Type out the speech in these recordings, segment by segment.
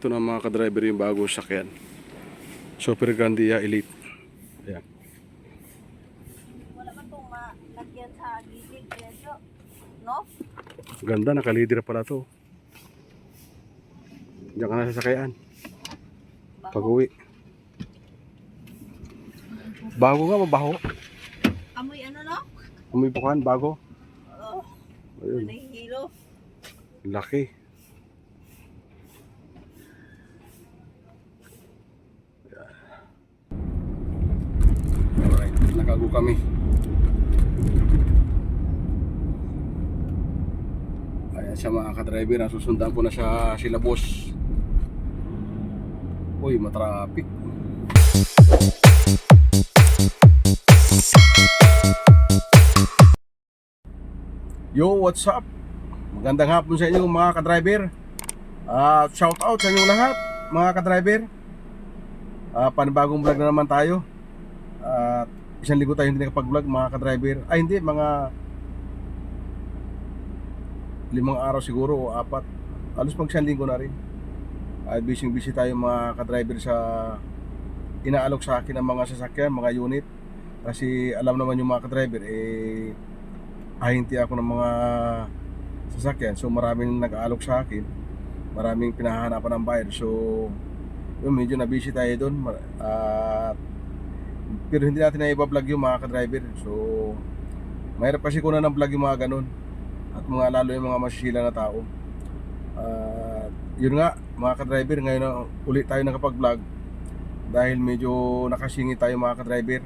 Ito na mga ka-driver yung bagong sakyan. Super Grandia Elite. Ayan. Wala man itong malagyan sa gilid. Medyo, no? Ganda, nakalider pala to. Diyan ka na sasakyan. Pag-uwi. Bago nga, mabaho. Amoy ano, no? Amoy bukan, bago. Oh, Ayun, nahihilo. laki. Alright, nakago kami. Ayan siya mga ka-driver, nasusundan ko na siya sila boss. Uy, matrapik. Yo, what's up? Magandang hapon sa inyo mga ka-driver. Shout out sa inyong lahat mga ka-driver. Panibagong vlog na naman tayo. Isang linggo tayo hindi nakapag-vlog mga ka-driver. Ay hindi, mga 5 araw siguro o 4. Alos pag isang linggo na rin. Busy tayo mga ka-driver sa inaalok sa akin ng mga sasakyan, mga unit. Kasi alam naman yung mga ka-driver ahinti ako ng mga sasakyan. So maraming nag-aalok sa akin. Maraming pinahahanapan ng buyer. So yun, medyo na-busy tayo doon. Pero hindi natin na iba-vlog yung mga ka-driver. So mahirap kasi kunan ng vlog yung mga ganun. At mga lalo yung mga masisila na tao. Yun nga mga ka-driver, ngayon na ulit tayo nakapag-vlog. Dahil medyo nakasingit tayo mga ka-driver.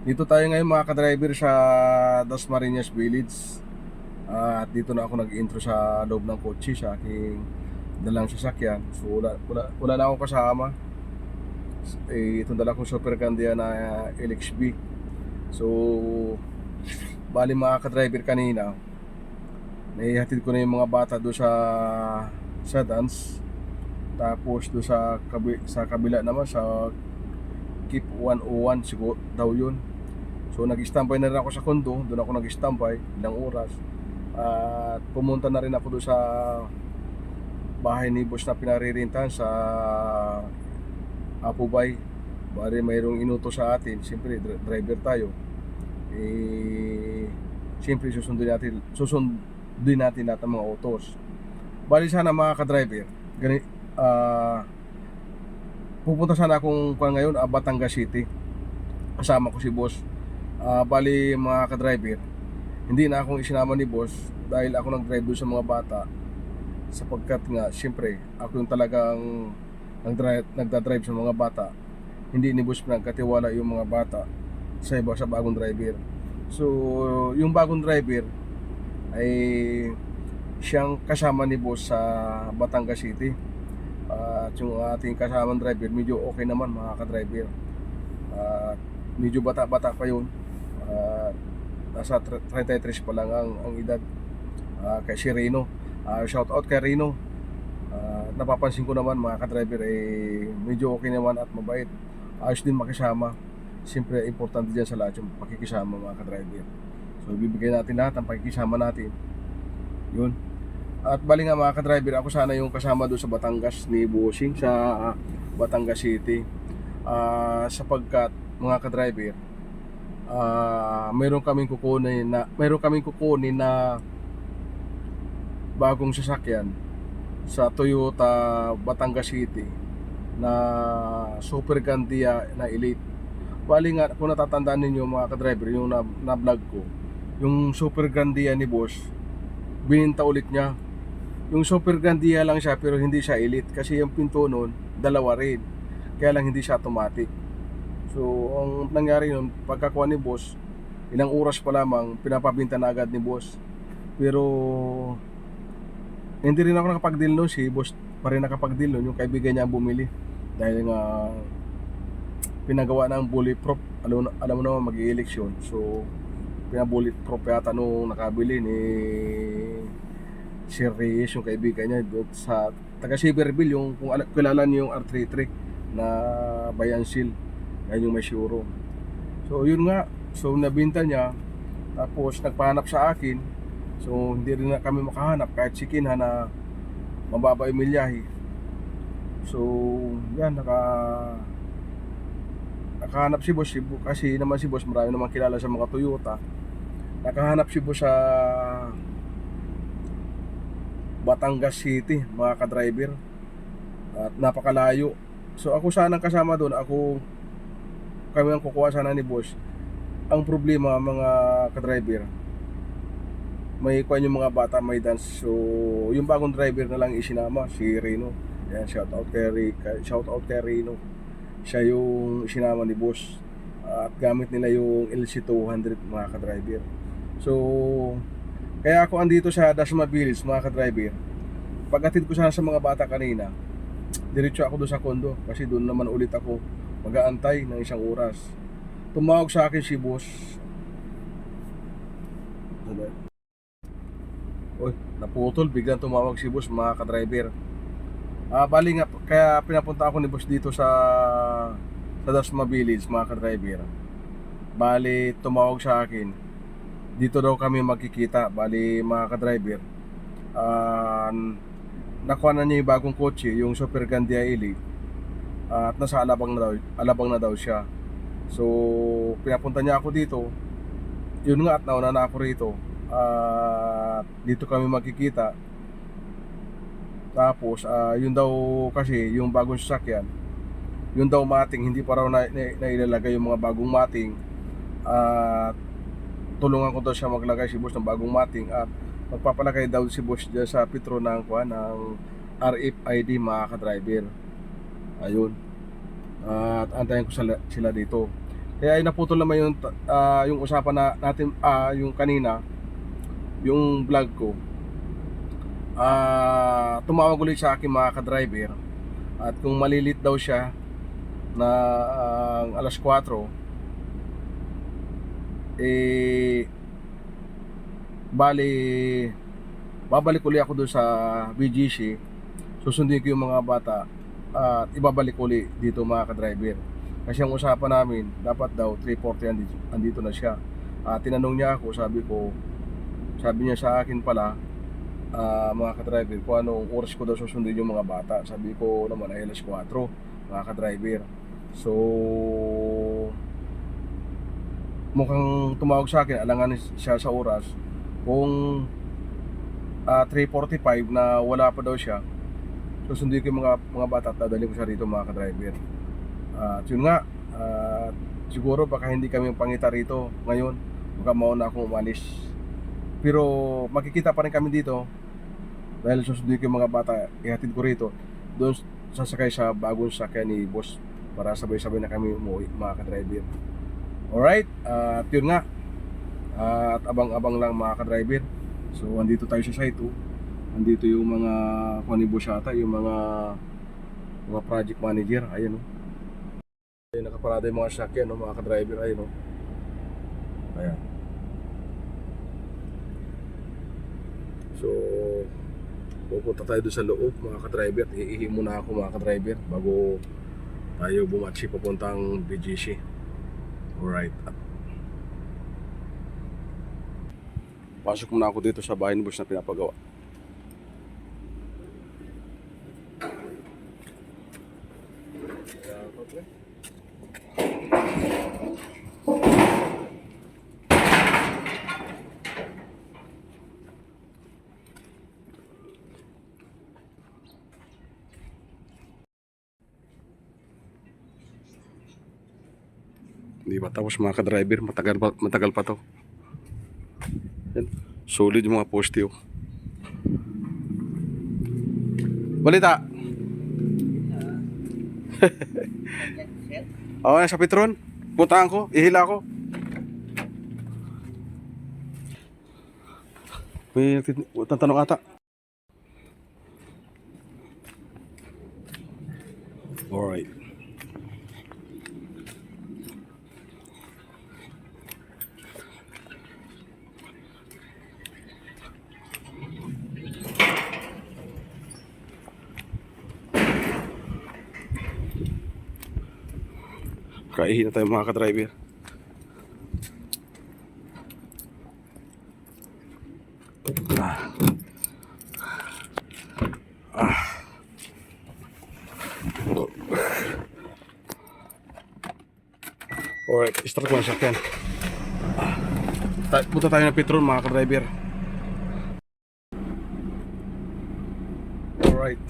Dito tayo ngayon mga ka-driver sa Dasmariñas Village. At dito na ako nag-intro sa loob ng kotse sa aking dalang sasakyan. So wala na akong kasama. Itong dala kong Super Grandia na LXB. So bali mga ka-driver, kanina naihatid ko na yung mga bata doon sa dance. Tapos doon sa kabila naman sa Keep 101 siguro daw yun. So nag-standby na rin ako sa kondo. Doon ako nag-standby ilang oras. At pumunta na rin ako doon sa bahay ni boss na pinaririntahan sa Apubay. Bari mayroong inuto sa atin. Siyempre driver tayo. Siyempre susundin natin lahat ng mga autos. Bali sana mga ka-driver, pupunta sana akong ngayon Batangas City. Kasama ko si boss. Bali mga ka-driver, hindi na akong isinama ni boss dahil ako nag-drive doon sa mga bata. Sapagkat nga siyempre ako yung talagang nagdadrive sa mga bata. Hindi ni boss pinagkatiwala yung mga bata sa bagong driver. So yung bagong driver ay siyang kasama ni boss sa Batangas City. At yung ating kasamang driver medyo okay naman mga ka-driver. Medyo bata-bata pa yun. Nasa 33 pa lang ang edad. Kay si Rino, shout out kay Rino. Napapansin ko naman mga ka-driver medyo okay naman at mabait. Ayos din makisama. Siyempre importante dyan sa lahat yung pakikisama mga ka-driver. So bibigyan natin lahat ang pakikisama natin. Yun. At bali nga mga ka-driver, ako sana yung kasama doon sa Batangas ni Bossing sa Batangas City. Sapagkat mga ka-driver, meron kaming kukunin na bagong sasakyan sa Toyota Batangas City na Super Grandia na Elite. Bali nga, kung natatandaan ninyo mga ka-driver, yung na-vlog ko, yung Super Grandia ni boss, bininta ulit niya. Yung Super Grandia lang siya pero hindi siya Elite kasi yung pinto nun dalawa rin, kaya lang hindi siya automatic. So ang nangyari nun, pagkakuha ni boss, ilang oras pa lamang pinapabinta na agad ni boss. Pero hindi rin ako nakapag-deal nun, si boss pa rin nakapag-deal nun, yung kaibigan niya ang bumili. Dahil nga pinagawa ng bulletproof, alam mo naman mag-i-eleksyon. So pinabulletproof yata nung nakabili ni Sir Reyes, yung kaibigan niya doon sa taga Silverville, yung kung kilala niyo yung R33 na Bayan Seal, yan yung may showroom. So yun nga, so nabinta niya, tapos nagpahanap sa akin. So hindi rin na kami makahanap kahit si Kinha na mababa yung milyahe. So, yan, nakahanap si boss, kasi naman si boss marami naman kilala sa mga Toyota. Nakahanap si boss sa Batangas City, mga ka-driver, at napakalayo. So ako sanang kasama doon, kami ang kukuha sana ni boss. Ang problema, mga ka-driver, may kuha yung mga bata, may dance. So yung bagong driver na lang isinama, si Reno. Yan, shout out kay Reno. Siya yung isinama ni boss, at gamit nila yung LC200, mga ka-driver. So kaya ako andito sa Dasma Village, mga ka-driver. Paghatid ko sana sa mga bata kanina, diretso ako doon sa kondo, kasi doon naman ulit ako mag-aantay ng 1 oras. Tumawag sa akin si boss. Oy, naputol, biglang tumawag si boss, mga ka-driver. Bali nga, kaya pinapunta ako ni boss dito sa Dasma Village, mga ka-driver. Bali, tumawag sa akin, dito daw kami magkikita. Bali, mga ka-driver, nakuha na niya yung bagong kotse, yung Super Gandia Elite, at nasa Alabang na daw siya. So pinapunta niya ako dito, yun nga, at nauna na ako rito, at dito kami magkikita. Tapos yun daw, kasi yung bagong sasakyan, yun daw mating, hindi pa raw nailalagay yung mga bagong mating. At tulungan ko daw siya maglagay, si boss, ng bagong mating, at magpapalagay daw si boss dyan sa Petro ng RFID, mga ka-driver. Ayun, at antayin ko sila dito. Kaya ay naputol naman yung usapan natin, yung kanina, yung vlog ko. Tumawag ulit sa akin, mga ka-driver, at kung malilit daw siya na alas 4, bali babalik uli ako doon sa BGC. Susundin ko yung mga bata at ibabalik uli dito, mga ka-driver, kasi ang usapan namin, dapat daw 3:40 andito na siya. Tinanong niya ako, sabi niya sa akin pala, mga ka-driver, kung anong oras ko daw susundin yung mga bata. Sabi ko naman ay alas 4, mga ka-driver. So mukhang tumawag sa akin, alangan siya sa oras. Kung 3:45 na wala pa daw siya, susundin ko yung mga bata at dadalhin ko siya rito, mga ka-driver. At yun nga, siguro baka hindi kami pangita rito ngayon, baka mauna akong umalis. Pero makikita pa rin kami dito, dahil susundin ko yung mga bata, ihatid ko rito, doon sasakay sa bagong sasakyan ni boss, para sabay-sabay na kami umuwi, mga ka-driver. Alright, at yun nga, at abang-abang lang, mga ka-driver. So andito tayo sa site 2. Andito yung mga boss yata, yung mga project manager. Ayun, ayun, nakaparada yung mga sasakyan, mga ka-driver. Ayun, ayan. So pupunta tayo doon sa loob, mga ka-driver. Iihi muna ako, mga ka-driver, bago tayo bumatsi papuntang BGC. Alright, pasok muna ako dito sa bahay ni boss na pinapagawa. Hindi pa tapos, mga ka-driver, matagal pa to. Yan. Solid yung mga poste, oh. Balita. Sa Petron. Puntahan ko, ihila ko. May tanong ata. Alright. Kaihin na tayo, mga ka-driver. Alright, start ko na sakyan. Punta tayo ng Petron mga ka-driver. Alright.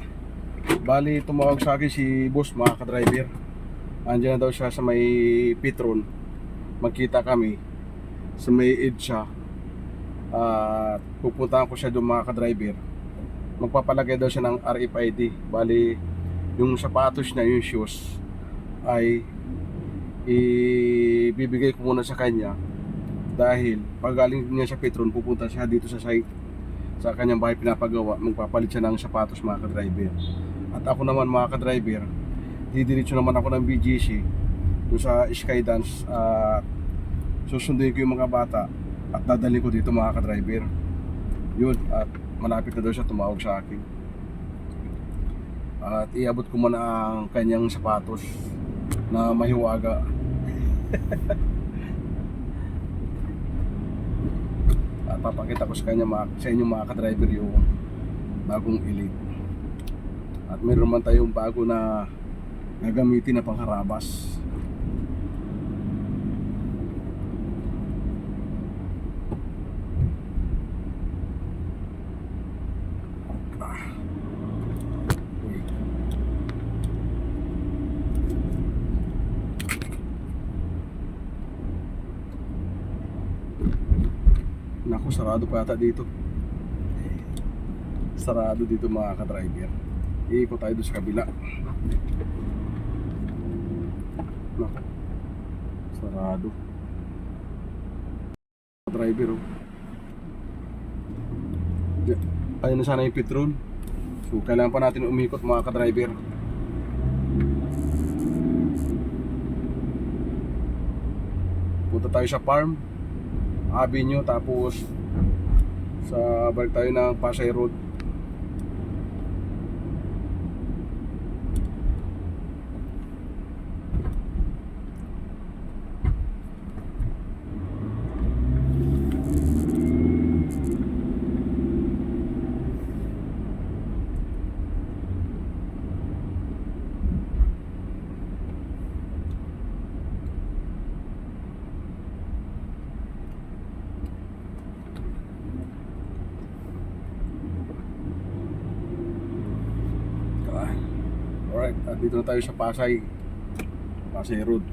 Bali, tumawag sa akin si boss mga ka-driver. Andiyan na daw siya sa may Petron. Magkita kami sa may EDSA. At pupuntahan ko siya doon mga ka-driver. Magpapalagay daw siya ng RFID. Bali, yung sapatos niya, yung shoes, ay ibibigay ko muna sa kanya. Dahil pag galing niya sa Petron, pupunta siya dito sa site, sa kanyang bahay pinapagawa, magpapalit siya ng sapatos mga ka-driver. At ako naman mga ka-driver, didiretso naman ako ng BGC doon sa Skydance at susunduin ko yung mga bata at dadalhin ko dito mga ka-driver. Yun, at malapit na daw siya, tumawag sa akin. At iabot ko muna ang kanyang sapatos na mahiwaga. At papakita ko sa kanya, sa inyo mga ka-driver, yung bagong Elite. At meron man tayong bago na gagamitin na pangharabas. Naku, sarado pa yata dito. Sarado dito mga ka-driver. Iikot tayo doon sa kabila. Naku, sarado. Driver, oh. Ayun na sana yung Petron. So kailangan pa natin umikot mga ka-driver. Punta tayo sa farm Avenue, tapos sa balik tayo ng Pasay Road. Alright, at dito na tayo sa Pasay Road.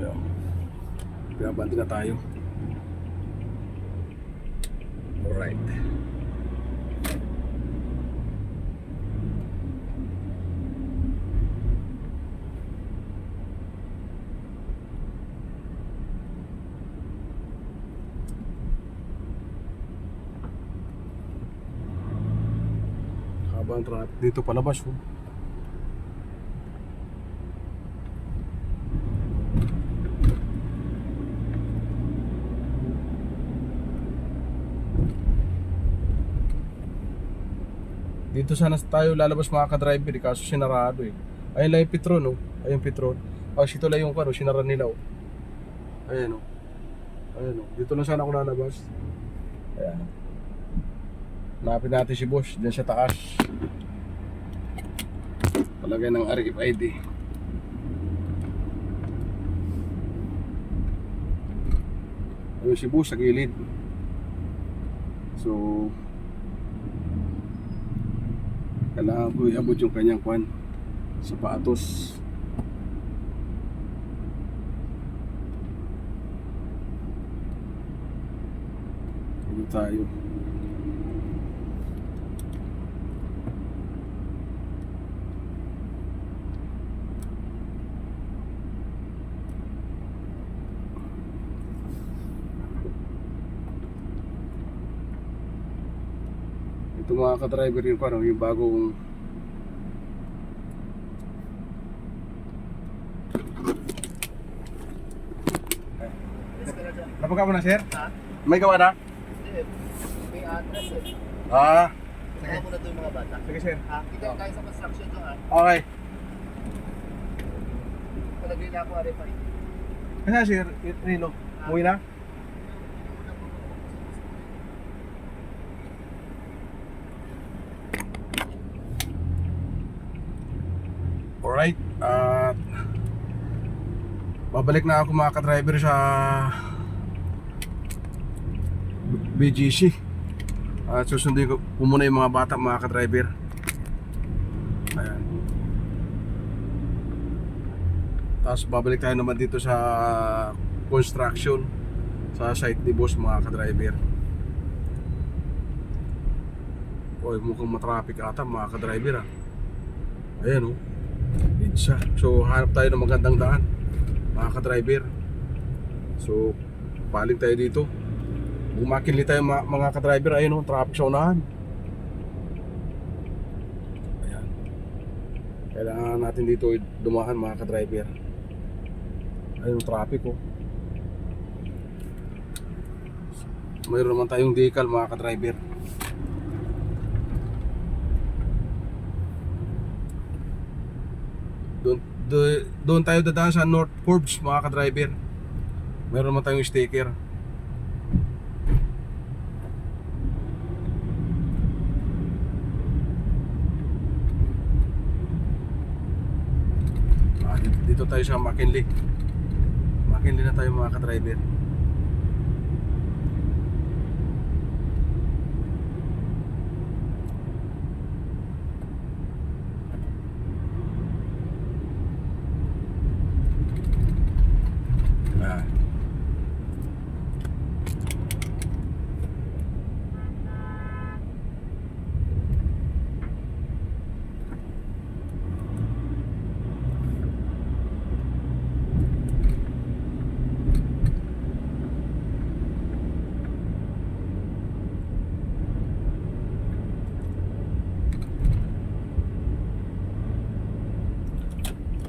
Ayan, pinabante na tayo. Alright. Habang traffic dito palabas, oh. Dito sana tayo lalabas mga ka-driver, kaso sinarado eh. Ayun lang yung Petron, oh. Ayun Petron. Ito lang yung kano, sinara nila, oh. Ayan, oh. Ayan, oh. Dito lang sana ako lalabas. Ayan, oh. Hanapin natin si boss dyan sa taas. Palagay ng RFID. Ayun si boss sa gilid. So kailangan ko iabot yung kanyang kwan, sapatos. Dito tayo. Ito mga ka-driver yung parang yung bagong napagawa mo na sir? Ha? May gawa na? Hindi. May address eh. Ah, Saka mo na ito yung mga bata. sige sir. Ha? Kita tayo sa construction doon ha. Okay. Palagay na ako RFID. Kasi sir, Rino, Umuwi na? Alright, at babalik na ako mga ka-driver sa BGC. At susundin ko muna yung mga bata mga ka-driver. Ayan. Tapos babalik tayo naman dito sa construction sa site ni boss mga ka-driver. Oy, mukhang matraffic ata mga ka-driver ah. Ayan oh, pizza. So hanap tayo ng magandang daan mga ka-driver. So paling tayo dito. Bumakinli tayo mga ka-driver. Ayun oh, traffic sa unahan. Ayan. Kailangan natin dito dumaan mga ka-driver. Ayun yung traffic oh. Mayroon naman tayong decal mga ka-driver. Doon tayo dadaan sa North Forbes mga ka-driver. Mayroon naman tayong sticker. Dito tayo sa McKinley. McKinley na tayo mga ka-driver.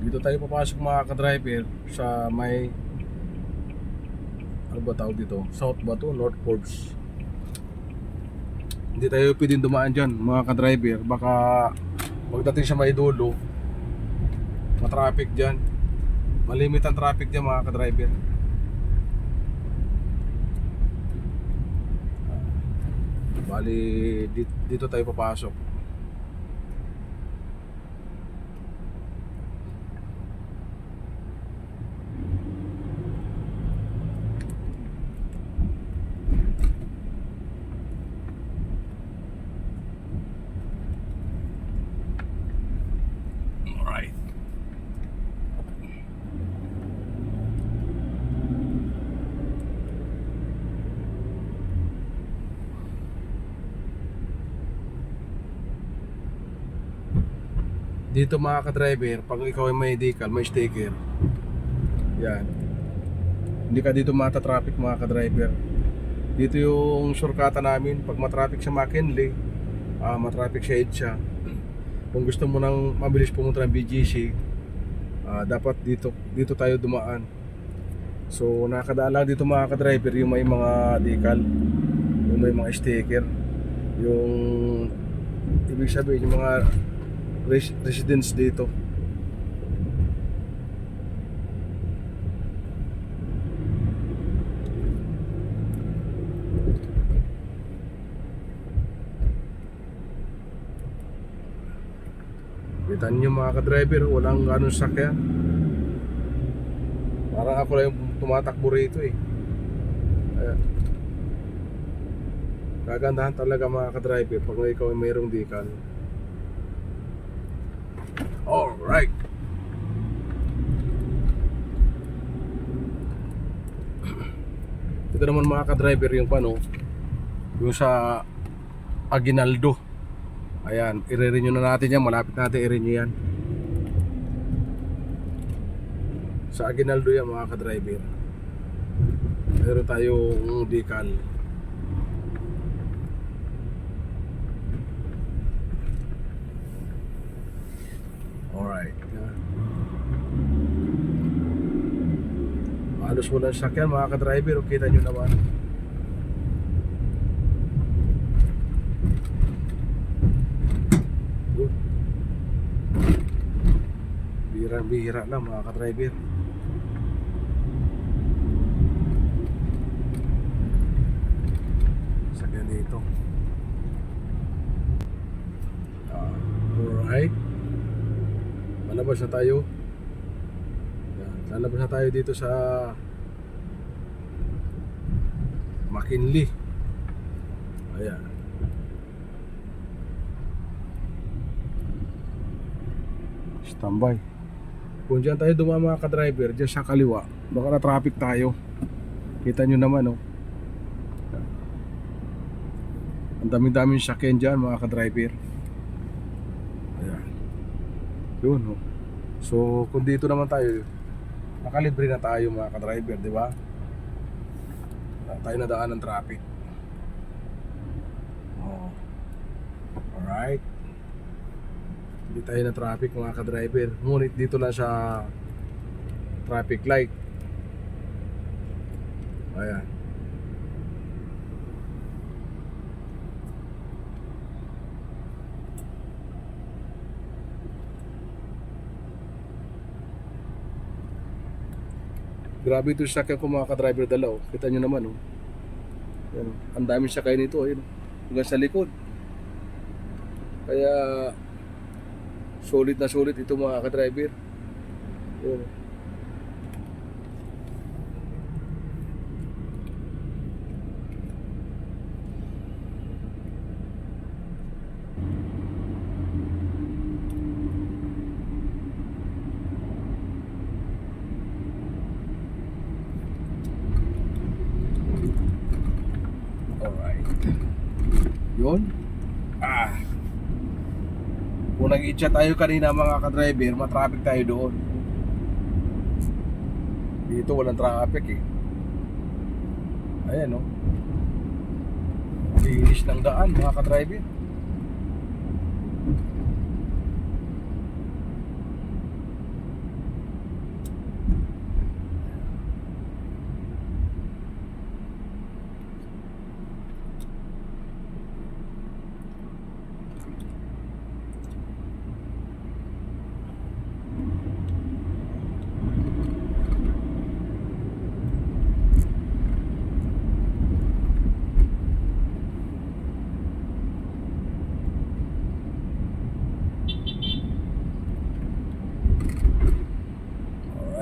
Dito tayo papasok mga ka-driver sa may ano ba tawag dito? South ba to? North Forbes. Hindi tayo pwedeng dumaan dyan mga ka-driver. Baka pagdating sa may dulo matraffic dyan. Malimit ang traffic dyan mga ka-driver. Bali dito tayo papasok. Alright. Dito mga ka-driver, pag ikaw ay may decal, may sticker, yan, hindi ka dito mata-traffic mga ka-driver. Dito yung shortcut namin. Pag matraffic sa McKinley, matraffic sa EDSA, kung gusto mo nang mabilis pumunta ng BGC, dapat dito tayo dumaan. So nakakadaan lang dito mga ka-driver yung may mga decal, yung may mga sticker, yung ibig sabihin yung mga residents dito. Kita nyo mga ka-driver, walang ganong sakyan. Parang ako lang yung tumatakbo rito eh. Ayan. Kagandahan talaga mga ka-driver pag ikaw ay mayroong decal. Alright. Ito naman mga ka-driver yung pano, yung sa Aguinaldo. Ayan, i-renew na natin yan. Malapit natin i-renew yan. Sa Aguinaldo yan mga ka-driver. Meron tayong decal. Alright. Halos walang sakyan mga ka-driver. Kita nyo naman. Good. Bihira lang mga ka-driver. dito. Alright. Lalabas na tayo. Yan. Lalabas na tayo dito sa McKinley. Ayan. Standby. Kung dyan tayo dumaan mga ka-driver, dyan sa kaliwa, baka na-traffic tayo. Kita nyo naman, oh. Ang dami-daming sakyan dyan mga ka-driver. Ayan. Yun, oh. So, kung dito naman tayo, nakalibre na tayo mga ka-driver, di ba? Wala tayo nadaan ng traffic. Oh. Alright. Hindi tayo na traffic mga ka-driver. Ngunit dito lang sa traffic light. Ayan. Grabe ito sakyan ko mga ka-driver dalaw. Kita nyo naman, oh. Ayan, oh. Ang daming sakay nito, ayun, oh. Hanggang sa likod. Kaya solid na solid ito mga ka-driver. Ayan, oh. Alright. Yun. Kung nag-itcha tayo kanina mga ka-driver, matraffic tayo doon. Dito walang traffic eh. Ayan, oh. Linis ng daan mga ka-driver.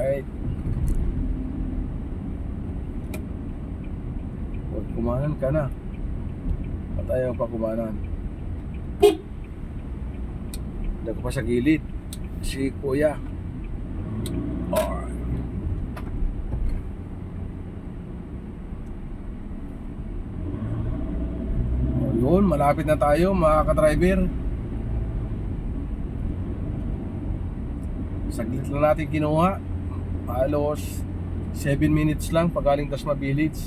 Alright. Huwag kumanan ka na. At ayaw pa kumanan. Hindi ko pa sa gilid. Si Kuya. Alright. O yun, malapit na tayo mga ka-driver. Saglit lang natin kinuha. Halos 7 minutes lang pagaling Dasma Village.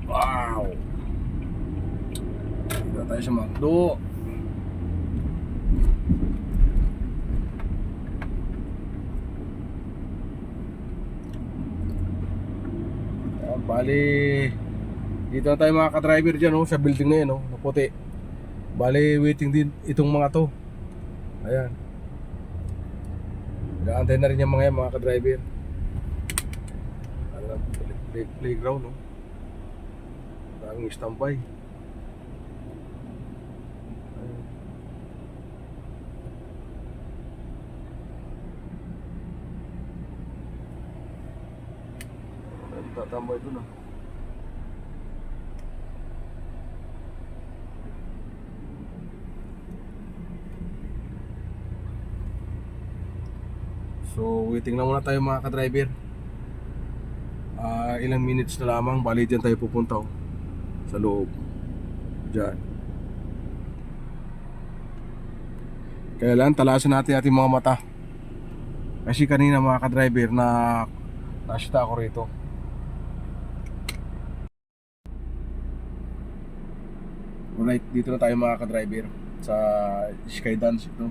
Wow! Dito tayo sa McDo. Ayan, bali dito na tayo mga ka-driver dyan, oh, sa building na yun, oh, na puti. Bali waiting din itong mga to. Ayan. Nag-aantay na rin yung mga yan mga ka-driver. Ano, playground, no? Daming standby. Ayan. Tatambay doon, ah. So waiting na muna tayo mga ka-driver. Ilang minutes na lamang. Bali dyan tayo pupunta, oh, sa loob. Dyan. Kailan talasan natin ating mga mata. Kasi kanina mga ka-driver na nasita ako rito. Alright, dito na tayo mga ka-driver sa Skydance ito,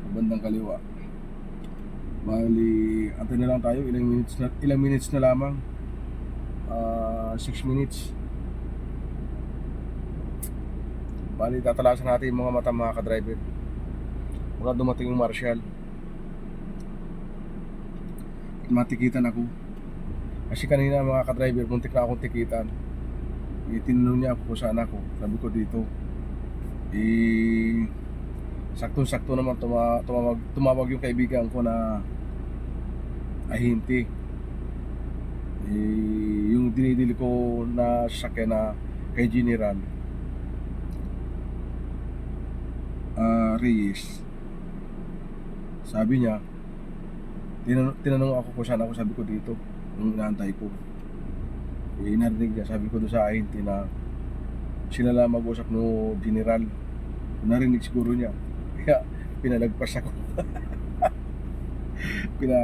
sa bandang kaliwa. Bali, antay na lang tayo, ilang minutes na lamang. 6 minutes. Bali, tatalasan natin yung mga mata mga ka-driver. Baka dumating yung marshal. matikitan ako. Kasi kanina mga ka-driver, muntik na akong tikitan. Tinanong niya ako kung saan ako. Sabi ko dito. Saktong-sakto naman tumawag yung kaibigan ko na ahinti. Yung dinidili ko na sasakyan na kay General Reyes. Sabi niya, tinanong ako kung saan ako, sabi ko dito, yung inaantay ko. Narinig niya, sabi ko doon sa ahinti na sila lang mag-usap no General. Narinig siguro niya, kaya pinalagpas ako.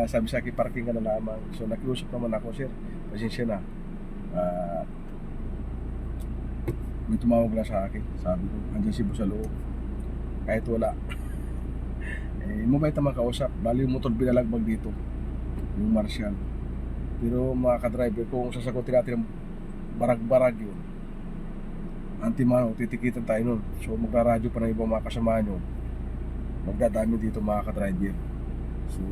Sabi sa akin, parking ka na lamang. So nakiusap naman ako, sir, pasensya na. May tumawag lang sa akin. Sabi ko, andyan si boss sa loob. Kahit wala. Mabait naman kausap. Bali yung motor binalagbag dito. Yung Marshall. Pero mga ka-driver, kung sasagutin natin ng barag-barag yun, anti-mano, titikitan tayo nun. So magra-radyo pa ng ibang mga kasama nyo. Magdadami dito mga ka-driver. So,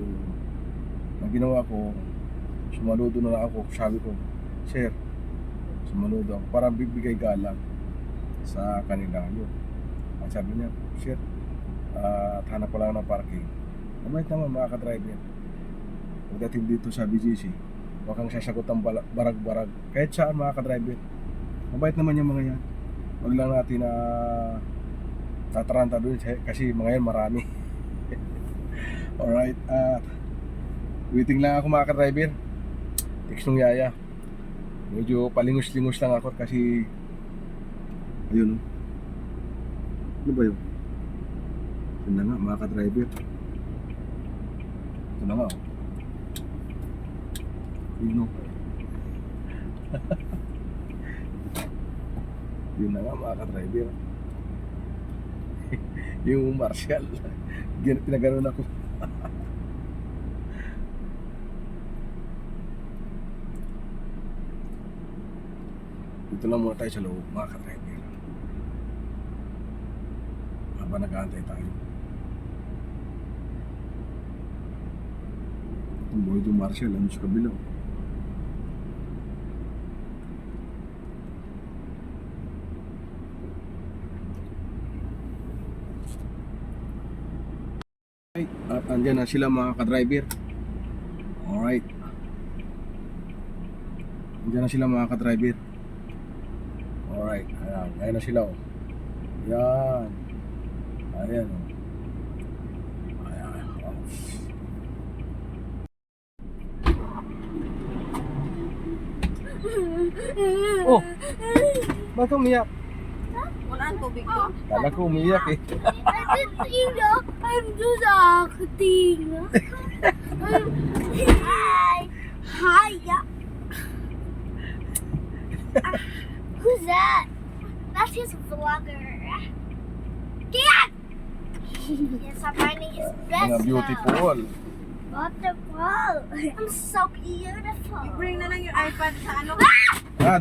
ang ginawa ko, sumaludo na lang ako. Sabi ko, sir, sumaludo ako para bibigay galang sa kanila yun. At sabi niya, sir, hanap ko lang ng parking. Mabait naman mga ka-driver. Pagdating dito sa BGC, huwag kang sasagot ng barag-barag. Kahit saan mga ka-driver, mabait naman yung mga yan. Huwag lang natin na tataranta doon kasi mga yan marami. Alright, waiting lang ako mga ka-driver. Text nung yaya. Medyo palingos-lingos lang ako kasi ayun. Ano ba yun? Yun na nga mga ka-driver. Ito na nga oh. Yun o. Yun na nga mga ka-driver. Yung Marshall. Pinaganoon ako. Dito lang muna tayo sa loob mga ka-driver. Habang nag-aantay tayo. Itong buhay itong Marshall, ano sa kabila. At andyan na sila mga ka-driver. Alright. Andyan na sila mga ka-driver. Alright. Ayan. Ayan na sila oh. Ayan. Ayan oh. Ayan. Oh. Bakit umiyak? Wala ang tubig to. Kala ko umiyak eh. I didn't know. I'm just acting. Hi. Who's that? That's his vlogger. Kian! Yes, I'm finding his best. Mga beautiful. Beautiful. I'm so beautiful. Bring na lang yung iPad sa ano.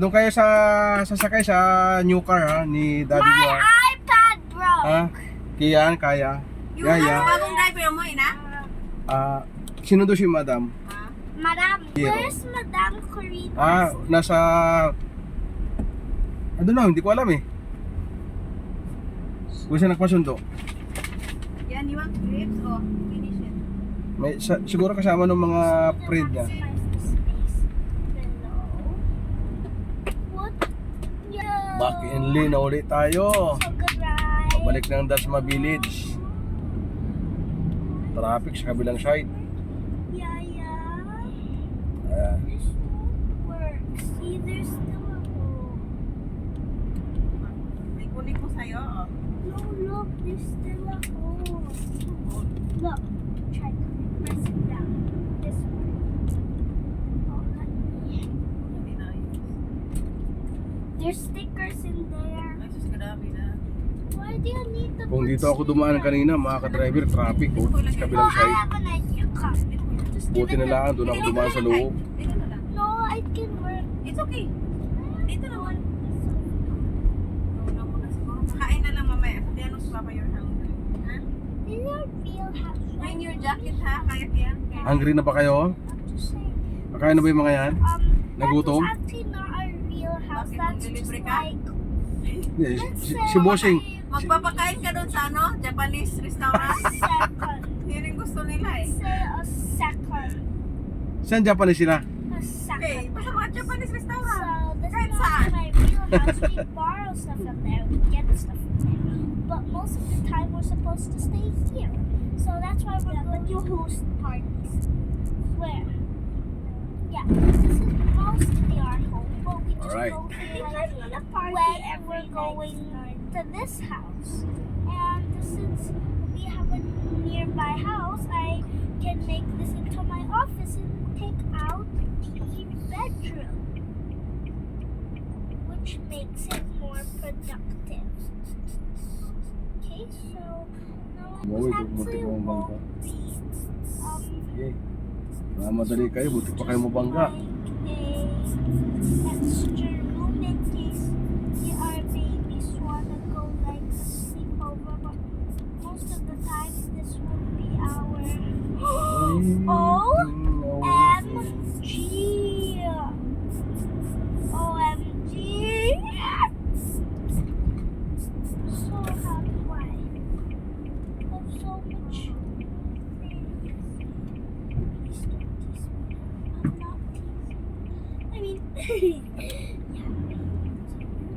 Doon kayo sa sasakay sa new car ha, ni daddy My mo. iPad broke. Ha? Kiyan, kaya. Yung Yaya. bagong driver mo, ina? Sino doon si madam? Madam, Hero. where's Madam Corina? Nasa... Ano na, hindi ko alam eh. Kung siya nagpasundo. Yan, you want grips o finish it? Siguro kasama ng mga friend niya. Back in Lee na ulit tayo. Balik ng Dasma Village. Traffic sa kabilang side. Ayan. This won't work. See, there's still a hole. May kunik ko sa'yo, oh. No, look, there's still a hole. Look, try to press it down. This way. Oh, let me. Hindi na yun. There's stickers in there. Ay, sus, grabe na. Why do you need to Kung put dito ako dumaan kanina, mga ka-driver, traffic oh, sa Oh, kabilang I side. have an idea. Come. Just give Buti it na a- lang, doon ako dumaan sa loob. Dito na lang. No, it can work. It's okay. Dito naman. No, muna siguro. Kakain na lang mamaya. Sabihan mo si Papa you're hungry. Ha? These are real houses. Bring your jacket ha, kaya yan. Hungry na ba kayo? I'm just saying. Kakain na ba yung mga yan? Nagutom? That's actually not our real house. Bakit That's just nililibre ka? like Hindi, si Bossing. Magpapakain ka doon sa ano? Japanese restaurant? a second. Yun yung gusto nila eh. Say a second. Saan Japanese sila? A Okay, second. basta mga Japanese restaurant. So this Kahit is saan. not my real house. We borrow stuff from there. We get stuff from there. But most of the time we're supposed to stay here. So that's why we're going to host parties. Where? Yeah, this is mostly our home, but we just Alright. go here like when we're going to this house. And since we have a nearby house, I can make this into my office and take out the bedroom, which makes it more productive. Okay, so now Wow, it's ito, actually muntik mo ang won't bangka. be Sige. Madali kayo, buti pa kayo mabangga. like a extra room in case our babies wanna go like sleepover, but most of the time this will be our OMG. OMG. So happy. Why? Have so much things. Please don't tease me. I'm not teasing. I mean,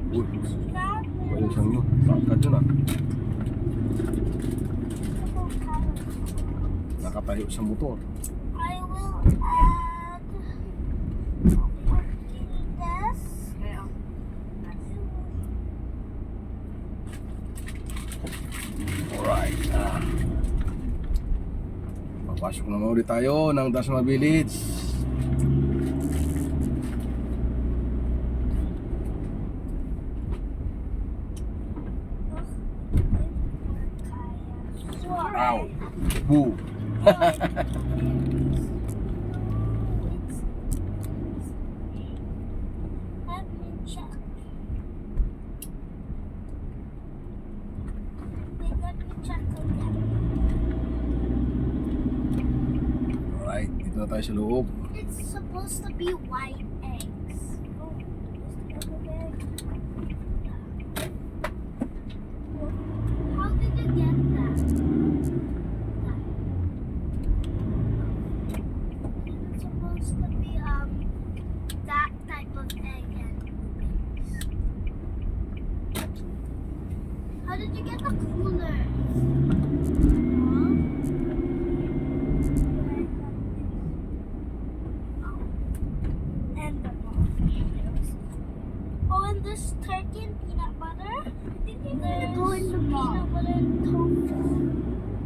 Uy, that palisang nyo. Bangkad yun ah. Nakatayo sa motor. I will add this. Kaya, Alright. Papasok naman ulit tayo ng Dasma Village. Ow. Boo. Let me check. Wait, let me check again. Alright, dito na tayo sa loob. It's supposed to be white eggs. Oh, is the other egg? How did you get that? It's supposed to be that type of egg and how did you get the cooler? And the oh, and there's turkey and peanut butter. There's peanut butter and tofu.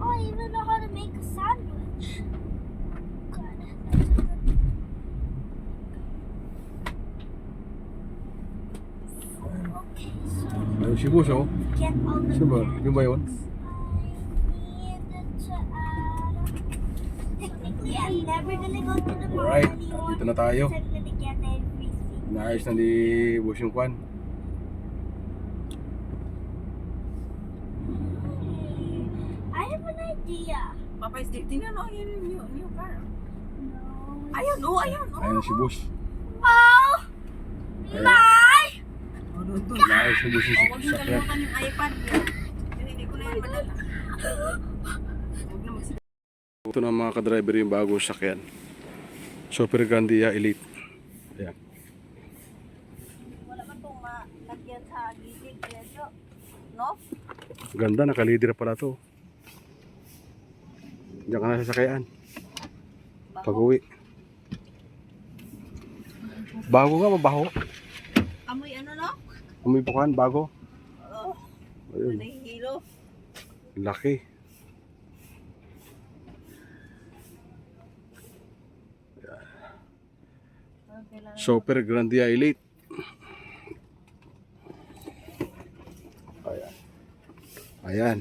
Oh, I even know how to make a sandwich. Good. That's good. Okay, so Ayun si Boss oh. get all the Sino ba? Yung ba yun? I need to add. Technically, I'm never gonna go to the mall Alright, anymore. dito na tayo. because I'm gonna get everything. Naayos na ni Boss yung kwan. I have an idea. Papay's Day. Tingnan mo, yun yung new car. No. Ayun, oh, ayun, oh. Ayun na si Boss. Oh Ayun. my! Oh, doon, doon. Naayos na Boss Oh, yung huwag yung sakyan. kalimutan yung iPad. Yun, hindi ko na yan madala. Huwag na magsip. Ito na mga ka-driver yung bagong sakyan. Super Grandia Elite. Ayan. Wala man itong malagyan sa gilid. Kaya, no? Ganda, nakalider pala to. Diyan ka na sasakyan. Pag-uwi. Bago nga, mabaho. Amoy ano, no? Amoy bukan, bago. Oh, Ayun, nahihilo. laki. Super Grandia Elite. Ayan. Ayan.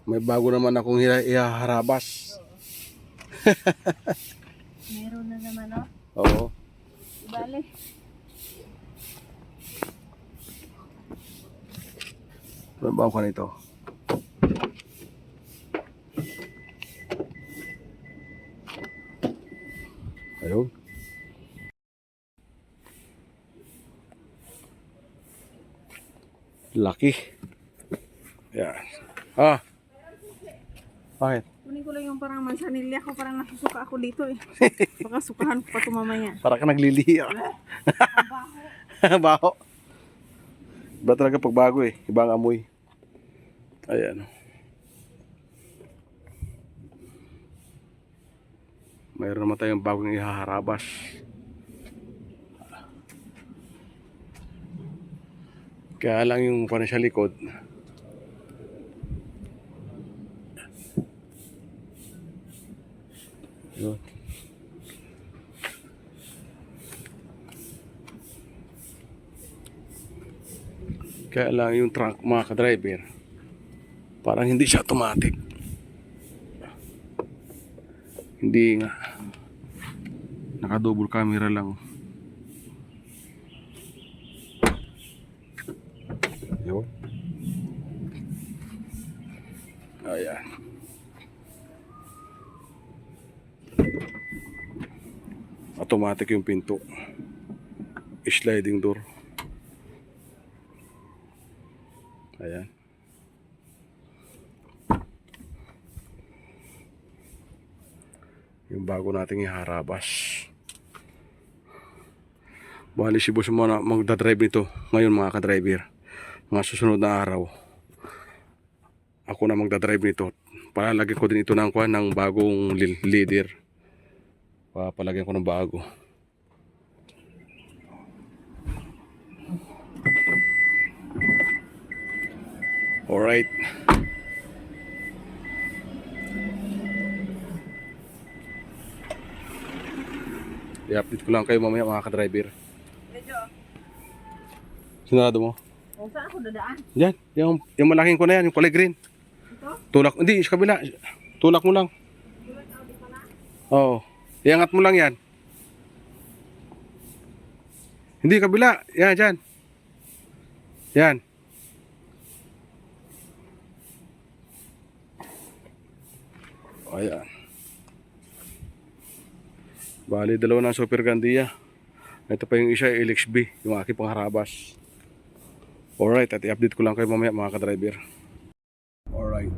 May bago naman akong ihaharabas. Meron na naman, no? Oo. Ibali. May bago ka nito. Ayun. Laki. Yan. Ah. Bakit? Kunin ko lang yung parang mansanilya ko, parang nasusuka ako dito eh. Baka sukahan ko pa ito mamaya. Para ka naglilihi. Baho. Iba talaga pag bago eh. Ibang amoy. Ayan. Mayroon naman tayong bagong ihaharabas. Kaya lang yung pa sa likod. Yun. Kaya lang yung truck mga ka-driver, parang hindi siya automatic. Hindi nga. Naka-double camera lang. Yun. Ayan. Automatic yung pinto. Sliding door. Ayan. Yung bago nating iharabas. Bali si boss mo na magdadrive nito ngayon mga ka-driver. Mga susunod na araw. Ako na magdadrive nito. Palalagyan ko din ito ng kuha ng bagong leader. Papalagyan ko ng bago. Alright. I-update ko lang kayo mamaya mga ka-driver. Medyo. Sinarado mo? O, saan ako dadaan? Yan, yung malaking ko na yan, yung kulay green. Ito? Tulak, hindi, sa kabila. Tulak mo lang. Oo. Iangat mo lang yan. Hindi, kabila. Yan, dyan. Yan. Ayan. Bali, dalawa ng Super Gandia. Ito pa yung isa, LXB, yung aking pangharabas. Alright, at i-update ko lang kayo mamaya mga ka-driver. Alright.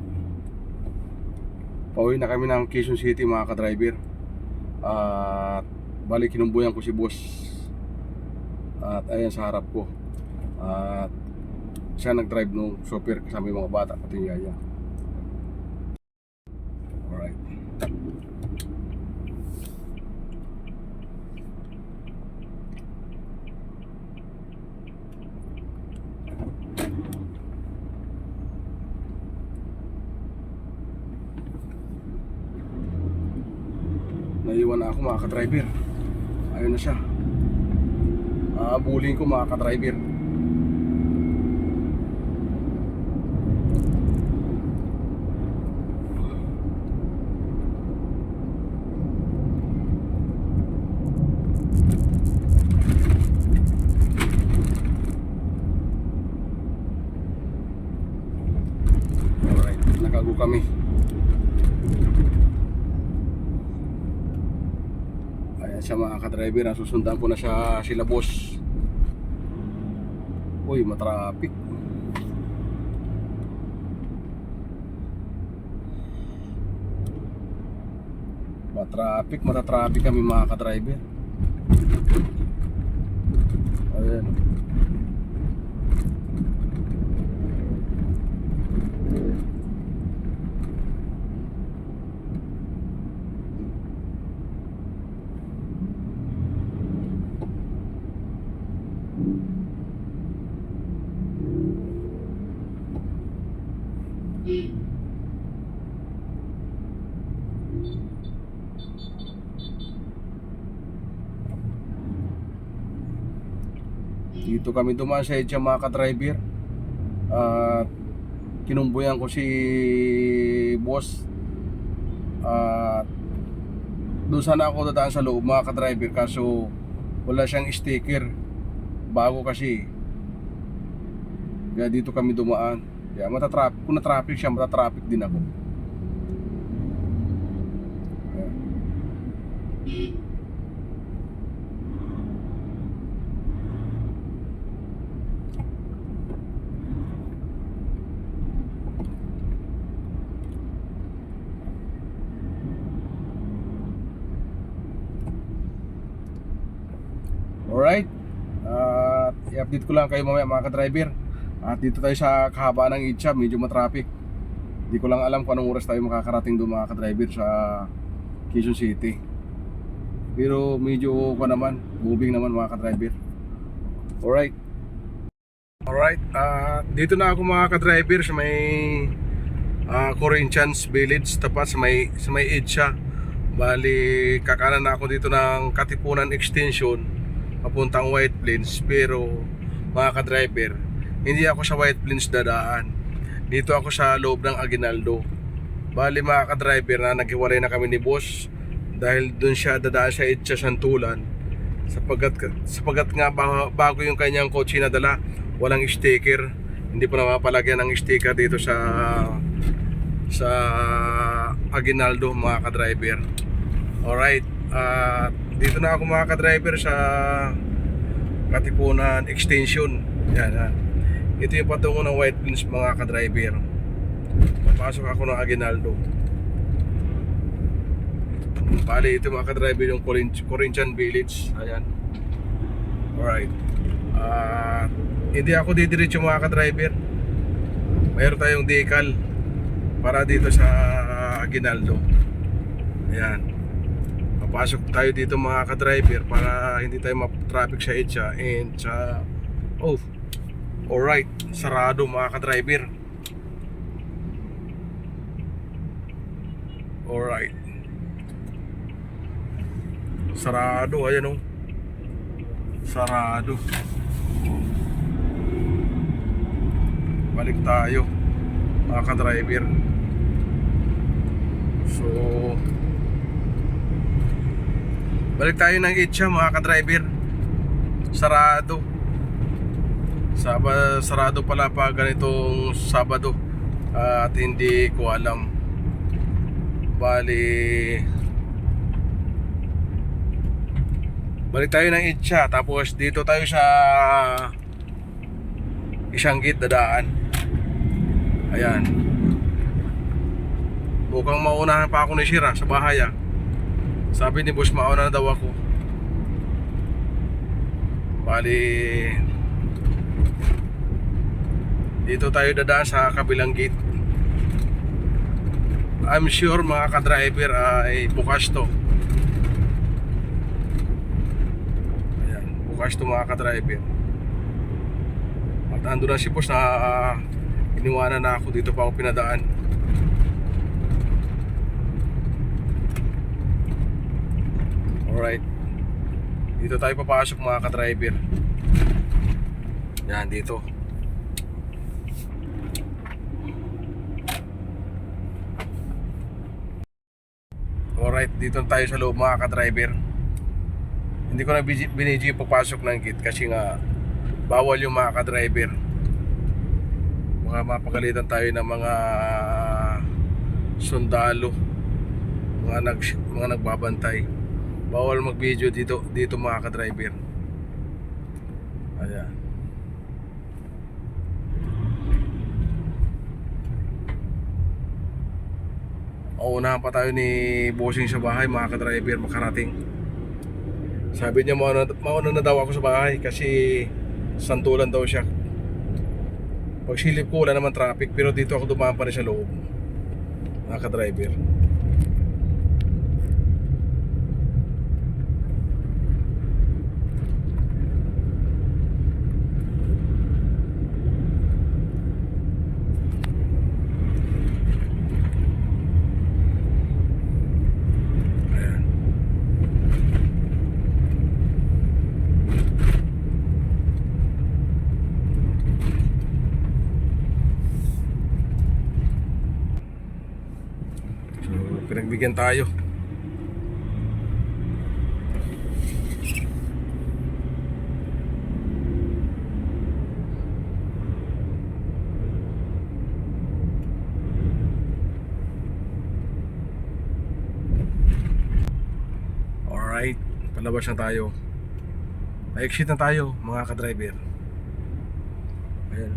Pauwi na kami ng Quezon City mga ka-driver. At bali, kinumbuyan ko si boss. At ayan sa harap ko. At siya nag-drive nung super kasama yung mga bata, pati yung yaya. Alright. Naiwan na ako mga ka-driver. Ayun na siya. Bullying ko mga ka-driver. Alright, nakago kami. Ayan siya mga ka-driver. Susundan ko na siya, sila boss. Uy, matrapik. Matatrapik kami mga ka-driver. Ayan. Dito kami dumaan sa EDSA mga ka-driver. At kinumbuyan ko si boss. At doon sana ako dadaan sa loob mga ka-driver, kaso wala siyang sticker. Bago kasi. Kaya dito kami dumaan. Kaya matatraffic. Kung na-traffic siya, matatraffic din ako. Ayan. i-update ko lang kayo mamaya mga ka-driver. At dito tayo sa kahabaan ng EDSA, medyo matraffic. Hindi ko lang alam kung anong oras tayo makakarating doon mga ka-driver sa Quezon City. Pero medyo pa naman, moving naman mga ka-driver. Alright. Alright, dito na ako mga ka-driver sa may Corinthians Village, tapat sa may EDSA. Bali, kakanan na ako dito ng Katipunan Extension papuntang White Plains. Pero mga ka-driver, hindi ako sa White Plains dadaan. Dito ako sa loob ng Aguinaldo. Bali mga ka-driver, na naghiwalay na kami ni boss dahil dun siya dadaan sa EDSA Santulan. Sapagat nga bago yung kanyang kotse na dala, walang sticker. Hindi pa napapalagyan ng sticker dito sa Aguinaldo mga ka-driver. Alright, dito na ako mga ka-driver sa Katipunan Extension. Yan. Ito yung patungo ng White Plains mga ka-driver. Papasok ako ng Aguinaldo. Bali, ito mga ka-driver yung Corinthian Village. Ayan. Alright. Hindi ako didiretso mga ka-driver. Mayroon tayong decal para dito sa Aguinaldo. Ayan. Papasok tayo dito mga ka-driver para hindi tayo ma-traffic sa EDSA and sa... Oh, alright. Sarado mga ka-driver. Alright. Sarado, ayan oh. Sarado. Balik tayo mga ka-driver. So balik tayo ng EDSA mga ka-driver. Sarado. Sarado pala pa ganitong Sabado. At hindi ko alam. Balik tayo ng EDSA. Tapos dito tayo sa Isanggit dadaan. Ayan. Mukhang maunahan pa ako ni Shira sa bahay ah. Sabi ni boss mauna na daw ako. Bali, dito tayo dadaan sa kabilang gate. I'm sure mga ka-driver ay bukas to. Ayan, bukas to mga ka-driver. At ando na si boss na iniwanan na ako, dito pa ako pinadaan. Alright. Dito tayo papasok mga ka-driver. Yan, dito. Alright, dito tayo sa loob mga ka-driver. Hindi ko na binidyo yung papasok ng gate kasi nga bawal yung mga ka-driver. Mga mapagalitan tayo ng mga sundalo, mga nagbabantay. Bawal mag-video dito mga ka-driver. Ayan. Unahan pa tayo ni bossing sa bahay mga ka-driver makarating. Sabi niya mauna na daw ako sa bahay kasi Santulan daw siya. Pag silip ko wala naman traffic, pero dito ako dumaan pa rin sa loob mga ka-driver. Pinagbigyan tayo. Alright, palabas na tayo. Na-exit na tayo mga ka-driver. Ayan.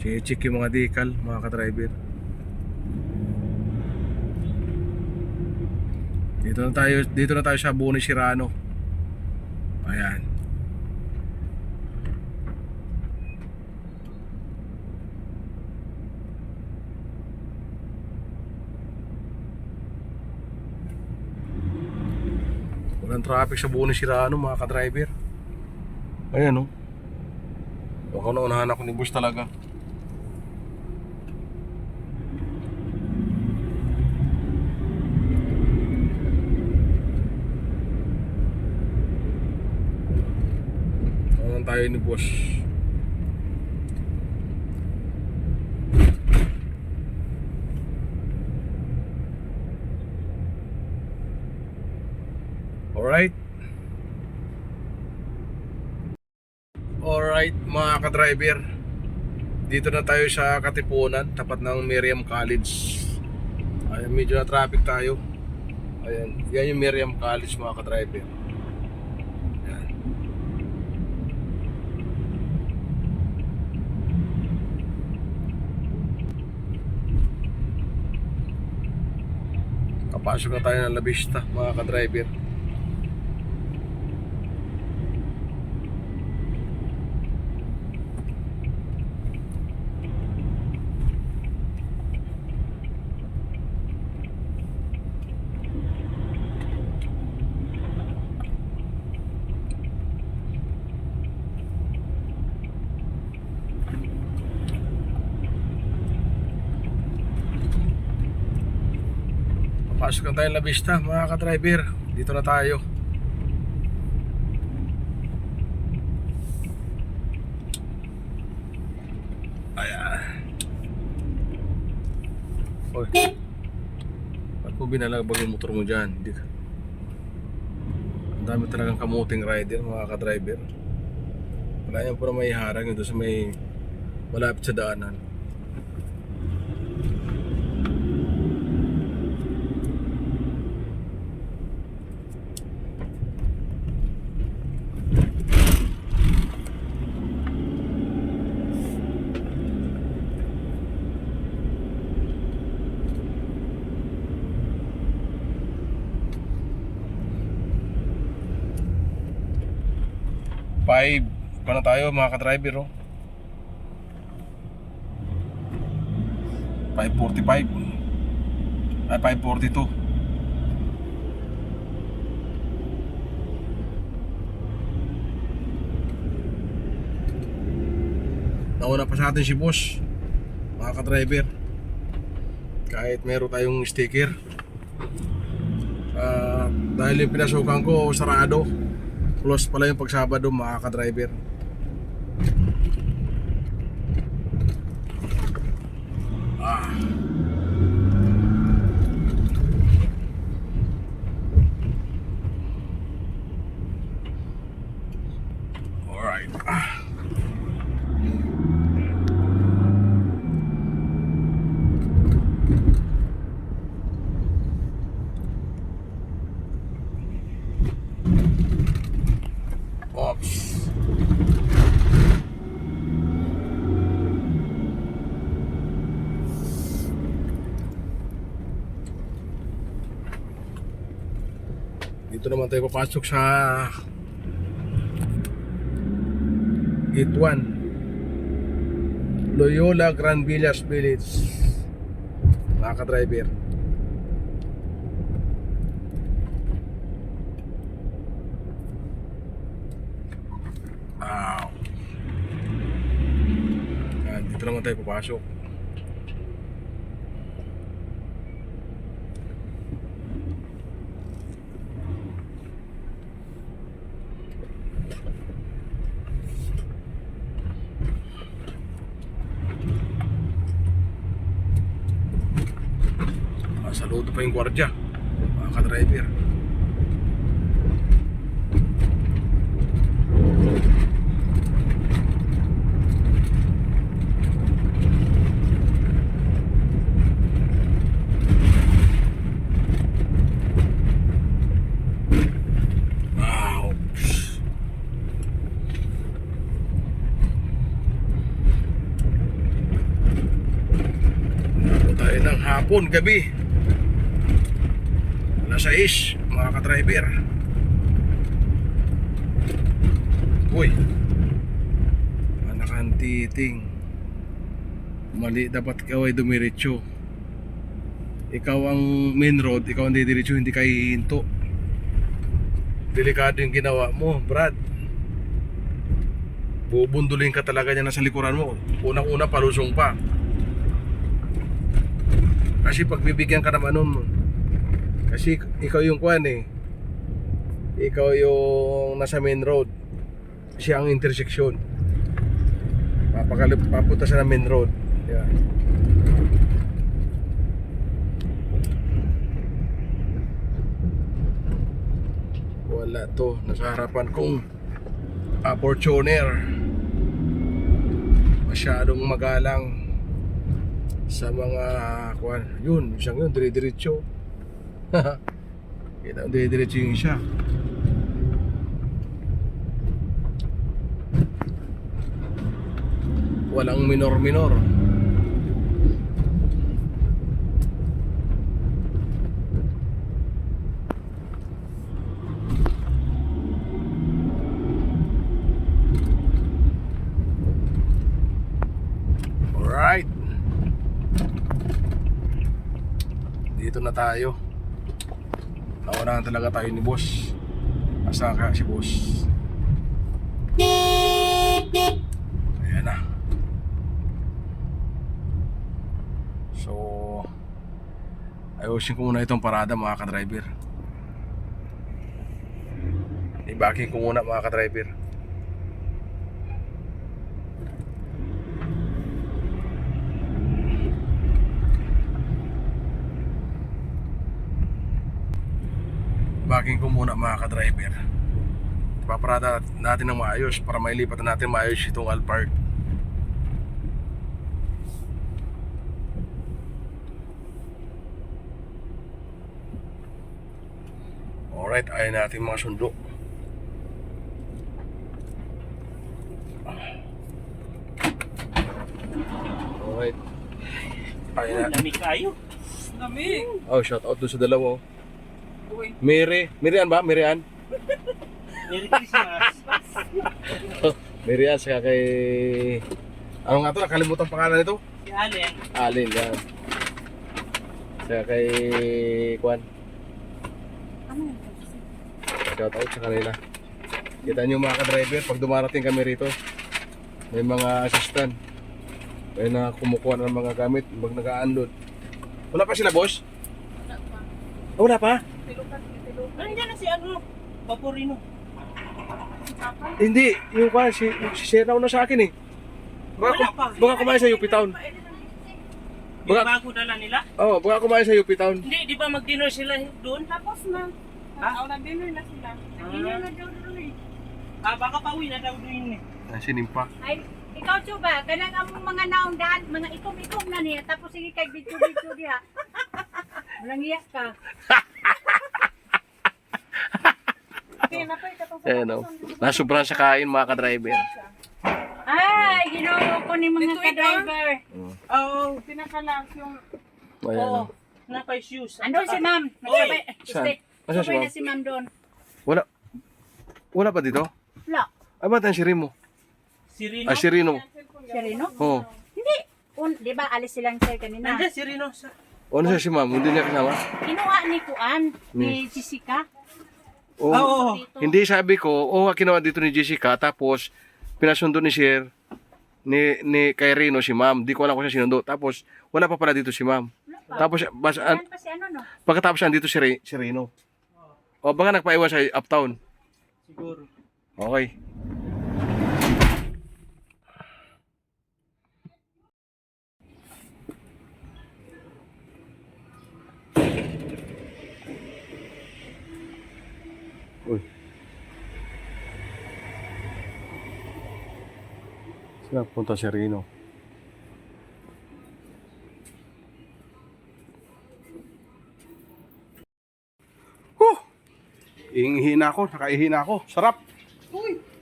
Check yung mga decal mga ka-driver. Dito na tayo sa Boni Cirano. Ayan. Walang traffic sa buo ni Sirano mga ka-driver. Ayan oh. Ako na unahan ako ni boss talaga. Unahan tayo ni boss. Alright. Alright mga ka-driver, dito na tayo sa Katipunan, tapat ng Miriam College. Ayan, medyo na traffic tayo. Ayan, yan yung Miriam College mga ka-driver. Ayan. Kapasok na tayo ng La Vista mga ka-driver. Pasok na tayo La Vista mga ka-driver. Dito na tayo. Ayan. Oy. Ba't mo binalagbag yung motor mo dyan? Hindi ka. Ang dami talagang kamuting rider mga ka-driver. Wala yan pura may harang yun doon sa may malapit sa daanan. Five pa na tayo mga ka-driver oh. 5:45 ay 5:42. Nauna pa sa atin si boss mga ka-driver. Kahit meron tayong sticker, dahil yung pinasukan ko sarado, close pala yung pagsabado mga ka-driver. Alright. Oops. Dito naman tayo papasok sa Gate 1 Loyola Grand Villas Village mga ka-driver. Dito naman tayo papasok. Saludo pa yung gwardiya mga ka-driver. Tayo ng hapon, gabi alas 6 mga ka-driver. Uy, anak ang titing. Mali, dapat ikaw ay dumiretso. Ikaw ang main road, ikaw ang didiretso, hindi ka hihinto. Delikado yung ginawa mo, Brad. Bubundulin ka talaga niya nasa likuran mo. Unang-una, palusong pa. Kasi pagbibigyan ka naman nun, kasi ikaw yung kwan eh. Ikaw yung nasa main road. Siya ang intersection. Papunta sa main road. Yan. Wala to. Nasa harapan kong Fortuner. Masyadong magalang sa mga kwan. Yun, isang yun, dire-diretso. Kita, dire-diretso yung isa. Walang minor-minor. Alright. Dito na tayo. Naunahan talaga tayo ni boss. Asa ka si boss? Ayan na. So, ayusin ko muna itong parada mga ka-driver. I-backing ko muna mga ka-driver. Backing ko muna mga ka-driver. Paparada natin ng maayos para mailipat natin maayos itong Alphard. Alright, ayaw natin mga sundo. Alright. Ayaw na. Lamig kayo. Lamig. Oh, shout out doon sa dalawa. Uy. Mirian ba? Mirian? Merry Christmas. Mirian saka kay... Ano nga to? Nakalimutan pangalan nito? Si Allen. Alin, yan. Saka kay... Kwan. Shout out sa kanila. Kita nyo mga ka-driver, pag dumarating kami rito, may mga assistant. May na kumukuha ng mga gamit, pag nag-unload. Wala pa sila, boss? Oh, wala pa? Nandiyan na si ano, Vaporino. Hindi, yung kwan, si share na sa akin eh. Wala pa. Baka kumain sa UP Town. Yung Baka- bago dala nila. Oo, baka kumain sa UP Town. Hindi, di ba mag-dinner sila doon? Tapos na. Ha? Nag-dinner na sila. Nag-dinner na daw doon eh. Baka pauwi na daw doon eh. Sinimpa. Ay, ikaw Chuba, kanang among mga naong daan, mga ikom-ikom na niya, tapos sige kay bityo-bityo diha. Walang iyak ka. Ayan o. Nasubran sa kain mga ka-driver. Ay, ginoo ko ni mga Dito, ka-driver. Oo, pinakalas yung... Ayan o. Oo. Napay shoes. Ano si ma'am? Nagsabay, Saan? stay. Asan si Sabay ma'am? na si ma'am doon. Wala. Wala pa dito? Wala. Ay, ba't ang Sirimo? Si Rino. Ah, Sirino. Si Rino? Oo. Hindi. Di ba alis silang sir kanina? Nandiyan si Rino. O, ano siya si ma'am? Hindi niya kasama? Kinuha ni Kuan, ni Jessica. Oo. Oo. Hindi sabi ko, kinuha dito ni Jessica, tapos pinasundo ni Sir, ni kay Rino si ma'am. Di ko alam kung siya sinundo. Tapos, wala pa pala dito si ma'am. Wala pa. Tapos, Yan pa si ano no? pagkatapos andito si Rino. O, baka nagpaiwan sa uptown. Siguro. Okay. Uy. Saan punta si Rino? Ihina ako, nakaihina ako. Sarap.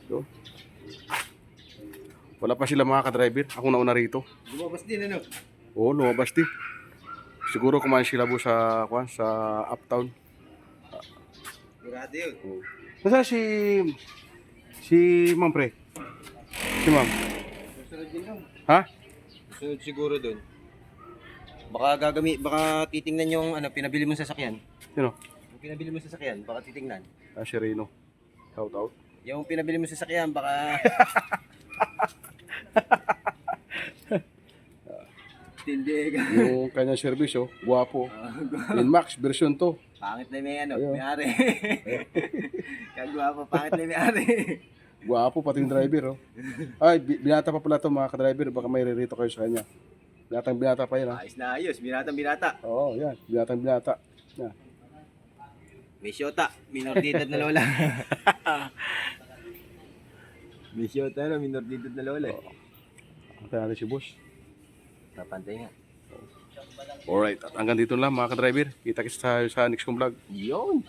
So, wala pa sila mga ka-driver. Ako nauna rito. Lumabas din ano? Oo, lumabas din. Siguro kumain sila po sa uptown. Murado yun. Oo. Nasaan si Ma'am Pre? Si Ma'am. Susunod din lang. Ha? Susunod siguro doon. Baka titingnan yung pinabili mo sa sasakyan. Sino? Yung pinabili mo sa sasakyan, baka titingnan. Ah, si Rino. Shout out. Yung pinabili mo sa sakyan, baka... Tindi ka. Yung kanyang service, oh, guwapo. Inmax version 2. Pangit na may ano, Ayun. may-ari. Kagwa pa, pangit na may-ari. Guwapo pati yung driver, oh. Ay, binata pa pala to mga ka-driver. Baka may ririto kayo sa kanya. Binata pa yan, ha. Ayos na ayos, binatang binata. Oo, yan. Binata. Yan. May syota, minor de edad na lola. May syota na, minor de edad na lola. Ang natin si boss. Napantay nga. Alright, at hanggang dito lang mga ka-driver. Kita kita sa next kong vlog. Yun!